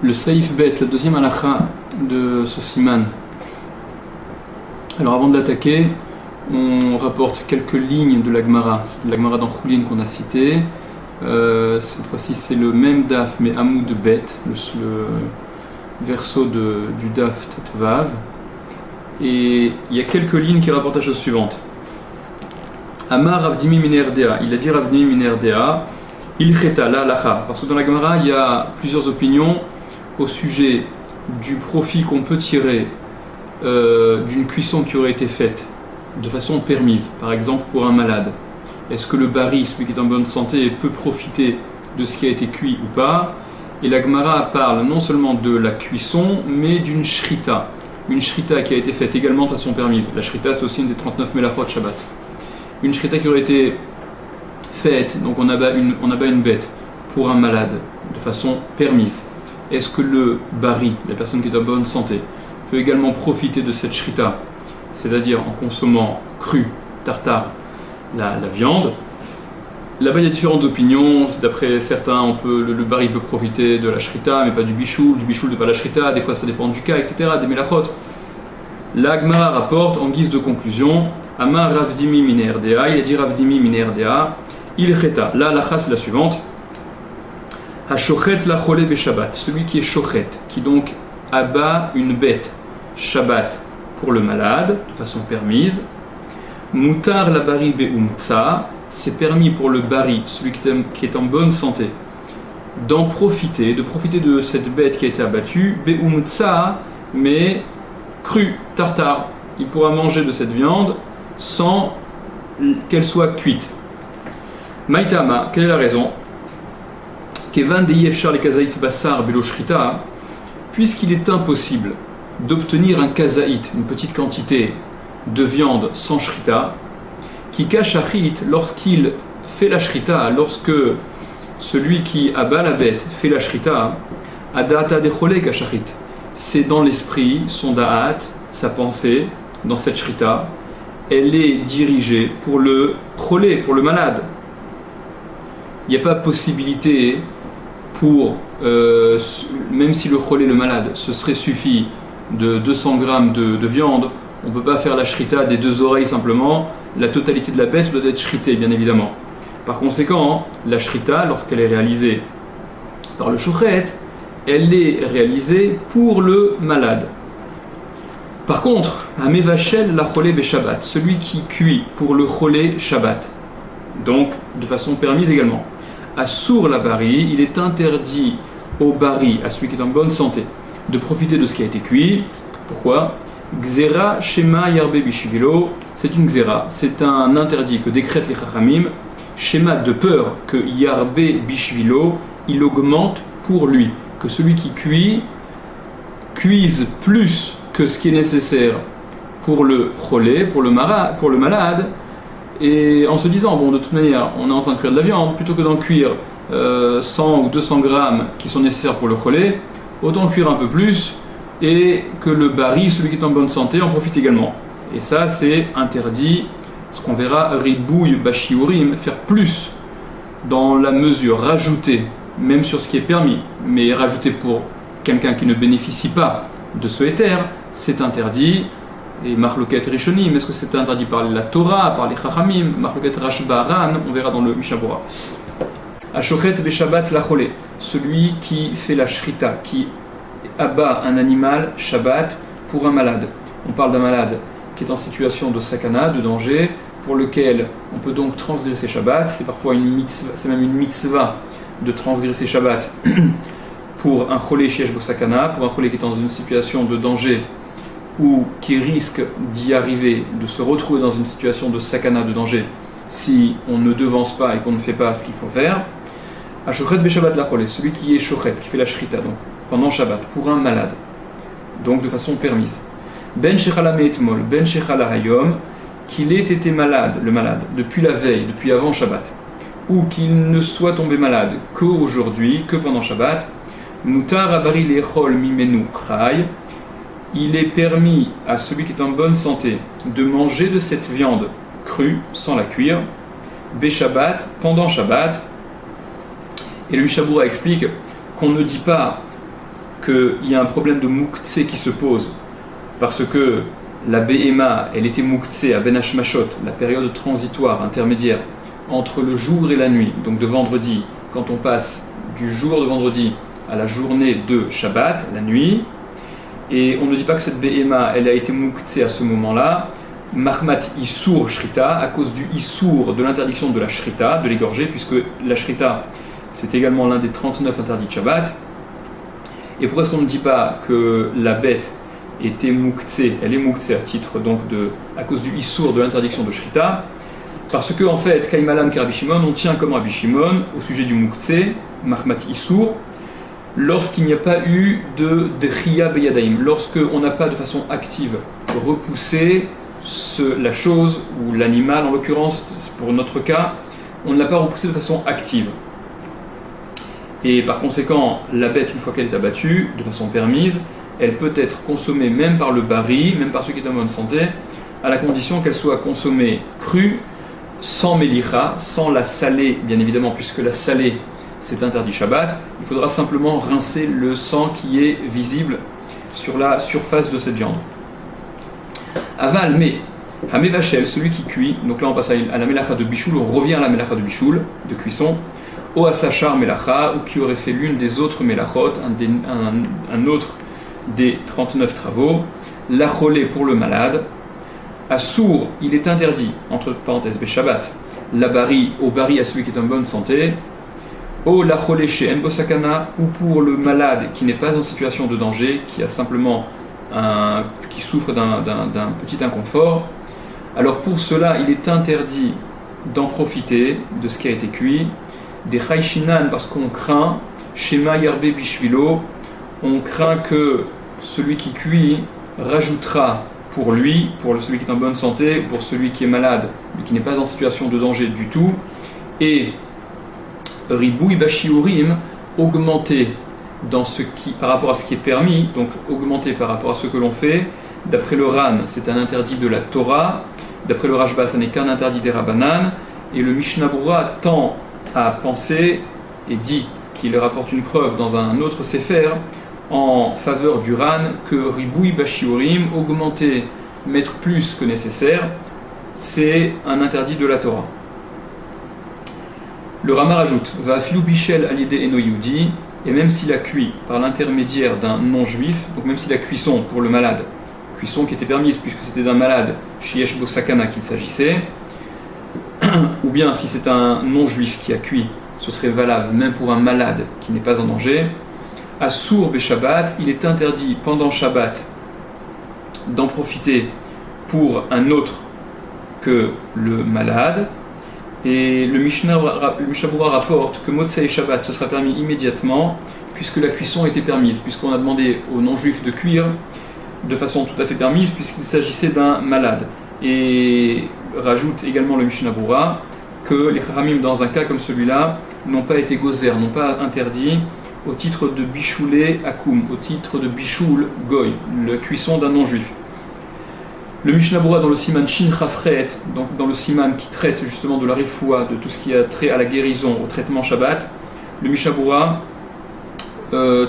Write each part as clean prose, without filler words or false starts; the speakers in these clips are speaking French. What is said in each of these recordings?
Le Saïf Bet, la deuxième halakha de ce siman. Alors avant de l'attaquer, on rapporte quelques lignes de la Gemara dans Choulin qu'on a cité. Cette fois-ci c'est le même daf mais Amoud Bet, le verso du daf Tetvav. Et il y a quelques lignes qui rapportent la chose suivante. Amar Ravdimi Minerdea, il a dit Ravdimi Minerdea, il cheta la halacha. Parce que dans la Gemara il y a plusieurs opinions au sujet du profit qu'on peut tirer d'une cuisson qui aurait été faite de façon permise, par exemple pour un malade. Est-ce que le bari, celui qui est en bonne santé, peut profiter de ce qui a été cuit ou pas? Et la Gemara parle non seulement de la cuisson, mais d'une shrita. Une shrita qui a été faite également de façon permise. La shrita, c'est aussi une des 39 melachot Shabbat. Une shrita qui aurait été faite, donc on abat une bête pour un malade de façon permise. Est-ce que le bari, la personne qui est en bonne santé, peut également profiter de cette shrita, c'est-à-dire en consommant cru, tartare, la viande? Là-bas il y a différentes opinions. D'après certains, le bari peut profiter de la shrita mais pas du bichoul de pas la shrita, des fois ça dépend du cas, etc., des melachot. La Gemara rapporte en guise de conclusion Amar Ravdimi Minerdea, il a dit Ravdimi Minerdea, il cheta. La halakha c'est la suivante. Hashochet la cholé be Shabbat, celui qui est shochet, qui donc abat une bête Shabbat pour le malade de façon permise. Mutar la bari be umtsa, c'est permis pour le bari, celui qui est en bonne santé, de profiter de cette bête qui a été abattue, be umtsa, mais crue, tartare. Il pourra manger de cette viande sans qu'elle soit cuite. Maïtama, quelle est la raison? Kevan deyefchar le kazaït basar belo shrita, puisqu'il est impossible d'obtenir un kazaït, une petite quantité de viande sans shrita, qui cache achit lorsqu'il fait la shrita, lorsque celui qui abat la bête fait la shrita, adata dechole kashachit, c'est dans l'esprit, son da'at, sa pensée, dans cette shrita, elle est dirigée pour le cholé, pour le malade. Il n'y a pas possibilité pour, même si le cholé, le malade, ce serait suffi de 200 grammes de viande, on ne peut pas faire la shrita des deux oreilles simplement, la totalité de la bête doit être shritée bien évidemment. Par conséquent, la shrita, lorsqu'elle est réalisée par le shochet, elle est réalisée pour le malade. Par contre, Amevachel la cholé be Shabbat, celui qui cuit pour le cholé Shabbat, donc de façon permise également. Assour la bari, il est interdit au bari, à celui qui est en bonne santé, de profiter de ce qui a été cuit. Pourquoi? Gzera shema yarbe bishvilo, c'est une gzera, c'est un interdit que décrètent les chachamim, shema de peur que yarbe bishvilo, il augmente pour lui, que celui qui cuise plus que ce qui est nécessaire pour le cholé, pour le malade, et en se disant, bon, de toute manière, on est en train de cuire de la viande, plutôt que d'en cuire 100 ou 200 grammes qui sont nécessaires pour le cholé, autant cuire un peu plus, et que le bari, celui qui est en bonne santé, en profite également. Et ça, c'est interdit, ce qu'on verra, ribouille bashiurim, faire plus dans la mesure, rajouter, même sur ce qui est permis, mais rajouter pour quelqu'un qui ne bénéficie pas de ce éther, c'est interdit. Et Marloket Rishonim, est-ce que c'est interdit par la Torah, par les Chachamim? Marloket Rashbaran, on verra dans le Mishabura. Ashochet Beshabbat Lacholé, celui qui fait la shrita, qui abat un animal Shabbat pour un malade. On parle d'un malade qui est en situation de sakana, de danger, pour lequel on peut donc transgresser Shabbat. C'est parfois une mitzvah, c'est même une mitzvah de transgresser Shabbat pour un cholé sheyesh bo sakana, pour un cholé qui est dans une situation de danger ou qui risque d'y arriver, de se retrouver dans une situation de sakana, de danger, si on ne devance pas et qu'on ne fait pas ce qu'il faut faire. Ashochet beshabbat lacholé, celui qui est shochet, qui fait la shrita, donc pendant Shabbat, pour un malade, donc de façon permise. Ben shechala me'etmol, ben shechala hayom, qu'il ait été malade, le malade, depuis la veille, depuis avant Shabbat, ou qu'il ne soit tombé malade qu'aujourd'hui, que pendant Shabbat, mutar abari lechol mimenu chay, il est permis à celui qui est en bonne santé de manger de cette viande crue, sans la cuire, Beshabbat, pendant Shabbat. Et le Mishabura explique qu'on ne dit pas qu'il y a un problème de Mouktsé qui se pose, parce que la BMA, elle était Mouktsé à Ben Hashmashot, la période transitoire, intermédiaire, entre le jour et la nuit, donc de vendredi, quand on passe du jour de vendredi à la journée de Shabbat, la nuit, et on ne dit pas que cette BMA, elle a été Mouktsé à ce moment-là, Mahmat Issour Shrita, à cause du Issour, de l'interdiction de la Shrita, de l'égorger, puisque la Shrita, c'est également l'un des 39 interdits de Shabbat. Et pourquoi est-ce qu'on ne dit pas que la bête était Mouktsé, elle est Mouktsé à titre donc à cause du Issour, de l'interdiction de Shrita? Parce que en fait, Kaimalan Rabbi Shimon, on tient comme Rabbi Shimon au sujet du Mouktsé, Mahmat Issour, lorsqu'il n'y a pas eu de Driya Beyadaim, lorsqu'on n'a pas de façon active repoussé la chose, ou l'animal en l'occurrence, pour notre cas, on ne l'a pas repoussé de façon active. Et par conséquent, la bête, une fois qu'elle est abattue, de façon permise, elle peut être consommée même par le bari, même par ceux qui sont en bonne santé, à la condition qu'elle soit consommée crue, sans melicha, sans la saler, bien évidemment, puisque la saler, c'est interdit Shabbat. Il faudra simplement rincer le sang qui est visible sur la surface de cette viande. Aval, mais, Hamevachel, celui qui cuit, donc là on passe à la melacha de bichoul, on revient à la melacha de bichoul, de cuisson, O Asachar Melacha, ou qui aurait fait l'une des autres Melachot, un autre des 39 travaux, Lacholé pour le malade, Assour, il est interdit, entre parenthèses, Beshabbat, Labari, au bari à celui qui est en bonne santé, O Lacholé chez Enbosakana, ou pour le malade qui n'est pas en situation de danger, qui a simplement qui souffre d'un petit inconfort. Alors pour cela, il est interdit d'en profiter de ce qui a été cuit, des chayshinan, parce qu'on craint, shema yarbe bishvilo, on craint que celui qui cuit rajoutera pour lui, pour celui qui est en bonne santé, pour celui qui est malade, mais qui n'est pas en situation de danger du tout, et ribouy bashiurim, augmenter par rapport à ce qui est permis, donc augmenter par rapport à ce que l'on fait. D'après le Ran, c'est un interdit de la Torah, d'après le Rashba, ça n'est qu'un interdit des Rabbanan, et le Mishnah Berurah tend à penser et dit qu'il rapporte une preuve dans un autre Sefer en faveur du Ran que Ribouy Bashiurim, augmenter, mettre plus que nécessaire, c'est un interdit de la Torah. Le Rama rajoute Va filou bichel alide eno yudi, et même s'il a cuit par l'intermédiaire d'un non-juif, donc même si la cuisson pour le malade, cuisson qui était permise puisque c'était d'un malade, Shiesh Bosakana qu'il s'agissait, ou bien si c'est un non-juif qui a cuit, ce serait valable même pour un malade qui n'est pas en danger. Assour Beshabbat, il est interdit pendant Shabbat d'en profiter pour un autre que le malade. Et le Mishnah Berurah rapporte que Motzei Shabbat, ce sera permis immédiatement, puisque la cuisson était permise, puisqu'on a demandé aux non-juifs de cuire de façon tout à fait permise, puisqu'il s'agissait d'un malade. Et rajoute également le Mishnah Berurah que les Chachamim, dans un cas comme celui-là, n'ont pas été gozer, n'ont pas interdit au titre de bichoulé akoum, au titre de bichoul goy, la cuisson d'un non-juif. Le Mishnah Berurah dans le Siman Shin Chafret, donc dans le Siman qui traite justement de la refoua, de tout ce qui a trait à la guérison, au traitement Shabbat, le Mishnah Berurah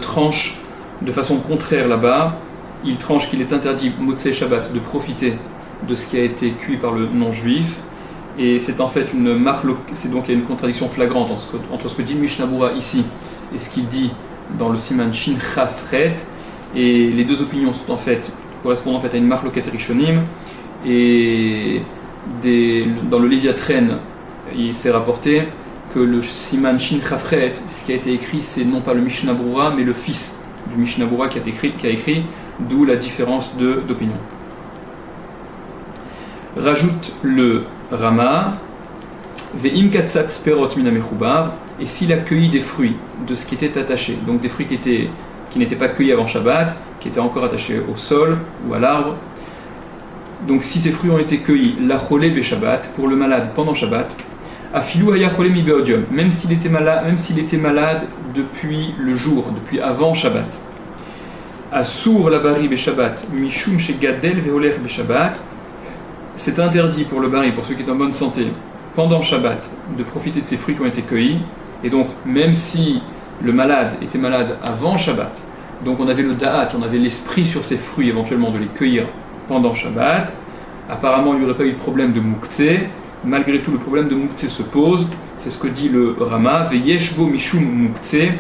tranche de façon contraire là-bas. Il tranche qu'il est interdit, Motzei Shabbat, de profiter de ce qui a été cuit par le non-juif. Et c'est en fait c'est donc il y a une contradiction flagrante entre ce que dit le Mishnah Berurah ici et ce qu'il dit dans le Siman Shin Chafret. Et les deux opinions correspondent en fait à une marloquet rishonim. Et dans le Léviatren, il s'est rapporté que le Siman Shin Chafret, ce qui a été écrit, c'est non pas le Mishnah Berurah, mais le fils du Mishnah Berurah qui a écrit, d'où la différence d'opinion. Rajoute le Rama, Ve'im katsat sperot mina mechubar, et s'il a cueilli des fruits de ce qui était attaché, donc des fruits qui n'étaient pas cueillis avant Shabbat, qui étaient encore attachés au sol ou à l'arbre, donc si ces fruits ont été cueillis, la cholé be Shabbat, pour le malade pendant Shabbat, afilou haya cholé mi beodium, même s'il était malade depuis le jour, depuis avant Shabbat. Assour la bari be Shabbat, mishum she gadel veoler be Shabbat, c'est interdit pour le bari, pour ceux qui sont en bonne santé, pendant Shabbat, de profiter de ces fruits qui ont été cueillis. Et donc, même si le malade était malade avant Shabbat, Donc on avait le da'at, on avait l'esprit sur ces fruits, éventuellement de les cueillir pendant Shabbat. Apparemment, il n'y aurait pas eu de problème de Mouktsé. Malgré tout, le problème de Mouktsé se pose. C'est ce que dit le Rama. Veyeshbo mishum Mouktsé.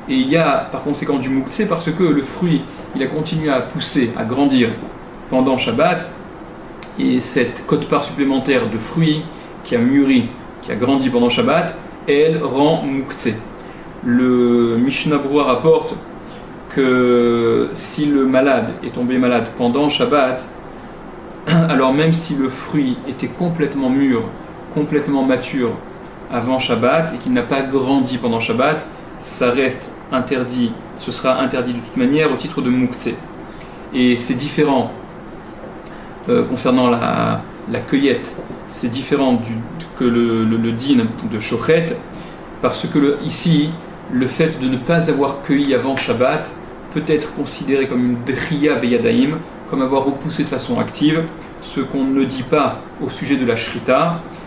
Et il y a par conséquent du Mouktsé parce que le fruit, il a continué à pousser, à grandir pendant Shabbat. Et cette quote-part supplémentaire de fruits qui a mûri, qui a grandi pendant Shabbat, elle rend Mouktsé. Le Mishnah Berurah rapporte que si le malade est tombé malade pendant Shabbat, alors même si le fruit était complètement mûr, complètement mature avant Shabbat et qu'il n'a pas grandi pendant Shabbat, ça reste interdit, ce sera interdit de toute manière au titre de Mouktsé. Et c'est différent concernant la cueillette, c'est différent que le din de Shochet, parce que ici, le fait de ne pas avoir cueilli avant Shabbat peut être considéré comme une driya beyadaim, comme avoir repoussé de façon active, ce qu'on ne dit pas au sujet de la shrita,